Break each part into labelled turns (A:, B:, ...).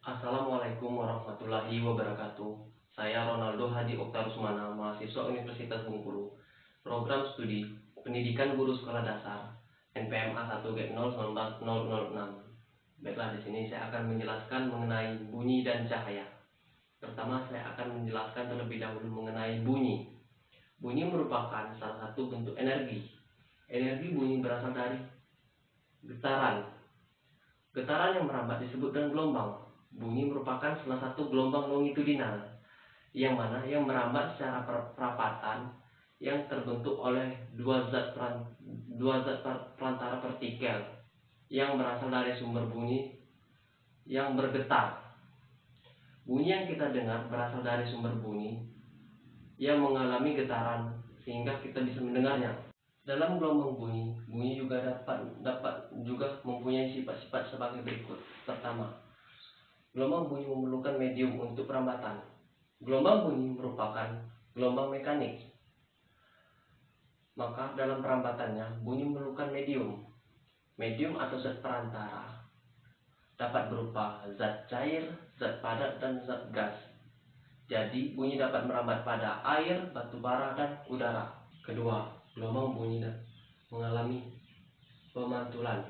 A: Assalamualaikum warahmatullahi wabarakatuh. Saya Ronaldo Hadi Oktarusmana, mahasiswa Universitas Bengkulu, program studi Pendidikan Guru Sekolah Dasar NPMA 1G019-006. Baiklah, di sini saya akan menjelaskan mengenai bunyi dan cahaya. Pertama, saya akan menjelaskan terlebih dahulu mengenai bunyi. Bunyi merupakan salah satu bentuk energi. Energi bunyi berasal dari getaran. Getaran yang merambat disebut dengan gelombang. Bunyi merupakan salah satu gelombang longitudinal yang merambat secara perapatan yang terbentuk oleh dua zat perantara partikel yang berasal dari sumber bunyi yang bergetar. Bunyi yang kita dengar berasal dari sumber bunyi yang mengalami getaran sehingga kita bisa mendengarnya. Dalam gelombang bunyi juga dapat juga mempunyai sifat-sifat sebagai berikut. Pertama, gelombang bunyi memerlukan medium untuk perambatan. Gelombang bunyi merupakan gelombang mekanik. Maka dalam perambatannya, bunyi memerlukan medium. Medium atau zat perantara dapat berupa zat cair, zat padat, dan zat gas. Jadi, bunyi dapat merambat pada air, batu bara, dan udara. Kedua, gelombang bunyi mengalami pemantulan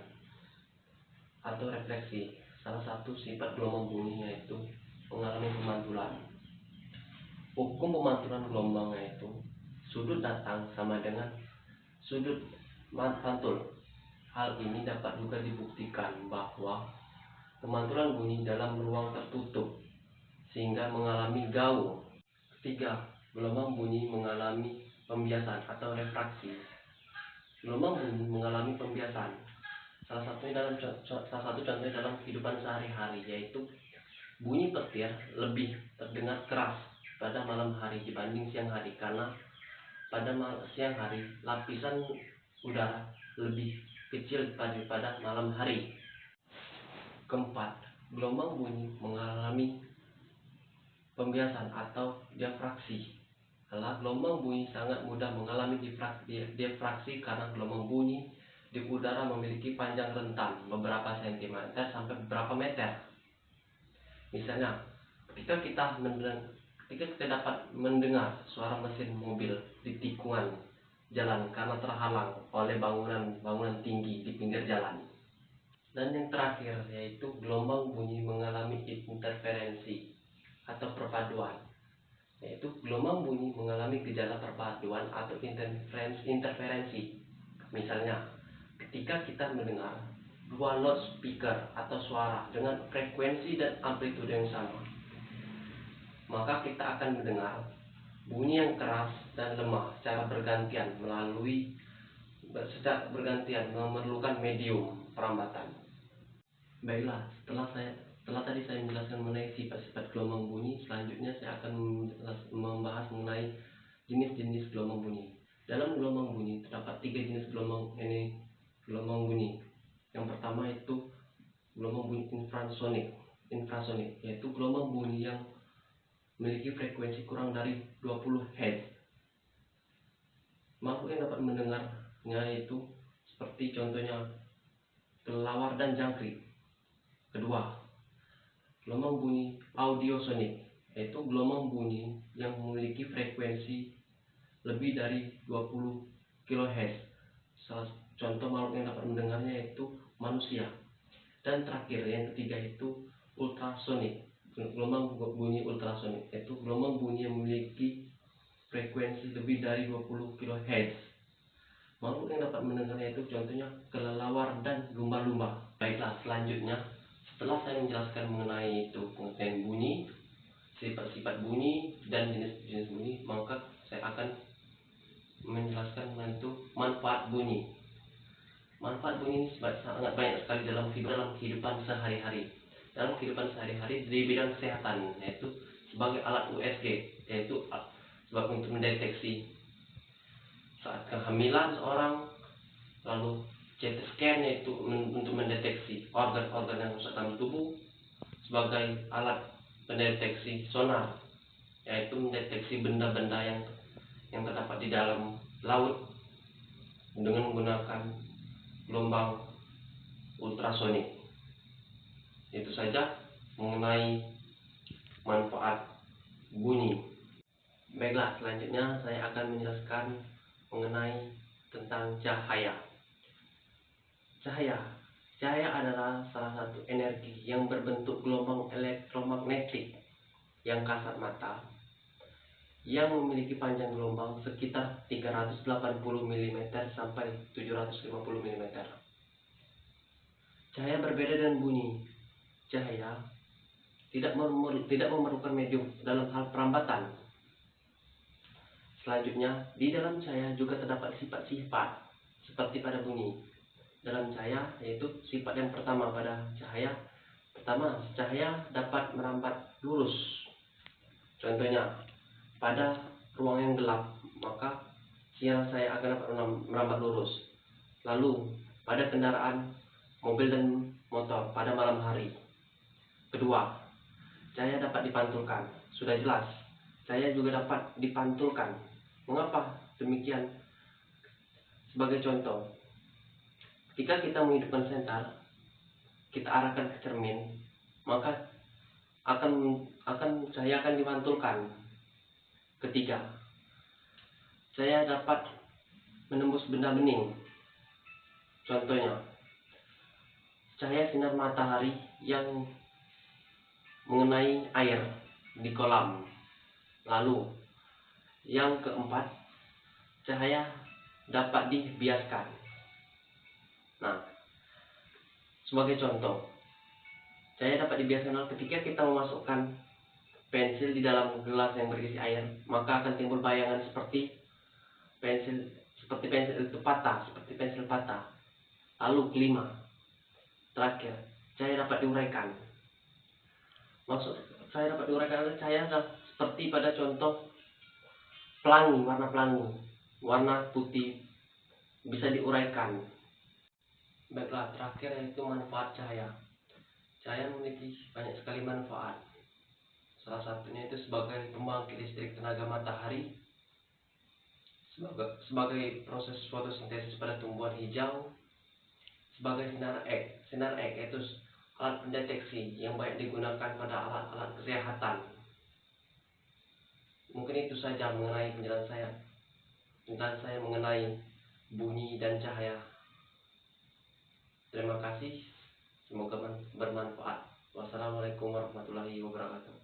A: atau refleksi. Salah satu sifat gelombang bunyi yaitu mengalami pemantulan. Hukum pemantulan gelombang yaitu sudut datang sama dengan sudut pantul. Hal ini dapat juga dibuktikan bahwa pemantulan bunyi dalam ruang tertutup sehingga mengalami gaung. Ketiga, gelombang bunyi mengalami pembiasan atau refraksi. Gelombang bunyi mengalami pembiasan. Salah satu contohnya dalam kehidupan sehari-hari yaitu bunyi petir lebih terdengar keras pada malam hari dibanding siang hari karena pada siang hari lapisan udara lebih kecil daripada malam hari. Keempat, gelombang bunyi mengalami pembiasan atau diffraksi. Gelombang bunyi sangat mudah mengalami diffraksi karena gelombang bunyi di udara memiliki panjang rentan beberapa sentimeter sampai beberapa meter. Misalnya, ketika kita dapat mendengar suara mesin mobil di tikungan jalan karena terhalang oleh bangunan tinggi di pinggir jalan. Dan yang terakhir yaitu gelombang bunyi mengalami interferensi atau perpaduan. Yaitu gelombang bunyi mengalami gejala perpaduan atau interferensi. Misalnya, ketika kita mendengar dua loudspeaker atau suara dengan frekuensi dan amplitude yang sama, maka kita akan mendengar bunyi yang keras dan lemah secara bergantian memerlukan medium perambatan. Baiklah, setelah tadi saya menjelaskan mengenai sifat-sifat gelombang bunyi, selanjutnya saya akan membahas mengenai jenis-jenis gelombang bunyi. Dalam gelombang bunyi terdapat 3 jenis gelombang bunyi. Yang pertama itu gelombang bunyi infrasonik, yaitu gelombang bunyi yang memiliki frekuensi kurang dari 20 Hz. Makhluk yang dapat mendengarnya itu seperti contohnya kelelawar dan jangkrik. Kedua, gelombang bunyi audiosonik, yaitu gelombang bunyi yang memiliki frekuensi lebih dari 20 kHz. Contoh makhluk yang dapat mendengarnya yaitu manusia. Dan terakhir, yang ketiga itu ultrasonik, gelombang bunyi ultrasonik, yaitu gelombang bunyi yang memiliki frekuensi lebih dari 20 kHz. Makhluk yang dapat mendengarnya itu contohnya kelelawar dan lumba-lumba. Baiklah, selanjutnya setelah saya menjelaskan mengenai pengertian bunyi, sifat-sifat bunyi, dan jenis-jenis bunyi, maka saya akan menjelaskan mengenai manfaat bunyi. Manfaat bunyi ini sangat banyak sekali dalam kehidupan sehari-hari. Dalam kehidupan sehari-hari di bidang kesehatan, yaitu sebagai alat USG, yaitu sebagai untuk mendeteksi saat kehamilan seorang, lalu CT scan yaitu untuk mendeteksi organ-organ yang rusak dalam tubuh, sebagai alat pendeteksi sonar yaitu mendeteksi benda-benda yang terdapat di dalam laut dengan menggunakan gelombang ultrasonik. Itu saja. mengenai manfaat bunyi. Baiklah, selanjutnya saya akan menjelaskan mengenai tentang cahaya. Cahaya adalah salah satu energi yang berbentuk gelombang elektromagnetik yang kasat mata, yang memiliki panjang gelombang sekitar 380 mm sampai 750 mm. Cahaya berbeda dengan bunyi. Cahaya tidak memerlukan medium dalam hal perambatan. Selanjutnya, di dalam cahaya juga terdapat sifat-sifat seperti pada bunyi. Dalam cahaya, yaitu sifat yang pertama pada cahaya. Pertama, cahaya dapat merambat lurus. Contohnya, pada ruang yang gelap, maka sinyal saya akan dapat merambat lurus. Lalu, pada kendaraan mobil dan motor pada malam hari. Kedua, cahaya dapat dipantulkan. Sudah jelas, cahaya juga dapat dipantulkan. Mengapa demikian? Sebagai contoh, ketika kita menghidupkan senter, kita arahkan ke cermin, maka cahaya akan dipantulkan. Ketiga, cahaya dapat menembus benda bening. Contohnya, cahaya sinar matahari yang mengenai air di kolam. Lalu, yang keempat, cahaya dapat dibiaskan. Nah, sebagai contoh, cahaya dapat dibiaskan ketika kita memasukkan pensil di dalam gelas yang berisi air, maka akan timbul bayangan seperti pensil itu patah, seperti pensil patah. Lalu kelima, terakhir, cahaya dapat diuraikan. Maksud cahaya dapat diuraikan adalah cahaya seperti pada contoh pelangi, warna putih bisa diuraikan. Baiklah, terakhir yaitu manfaat cahaya. Cahaya memiliki banyak sekali manfaat. Salah satunya itu sebagai pembangkit listrik tenaga matahari, sebagai proses fotosintesis pada tumbuhan hijau, sebagai sinar X yaitu alat pendeteksi yang banyak digunakan pada alat-alat kesehatan. Mungkin itu saja mengenai penjelasan saya mengenai bunyi dan cahaya. Terima kasih, semoga bermanfaat. Wassalamualaikum warahmatullahi wabarakatuh.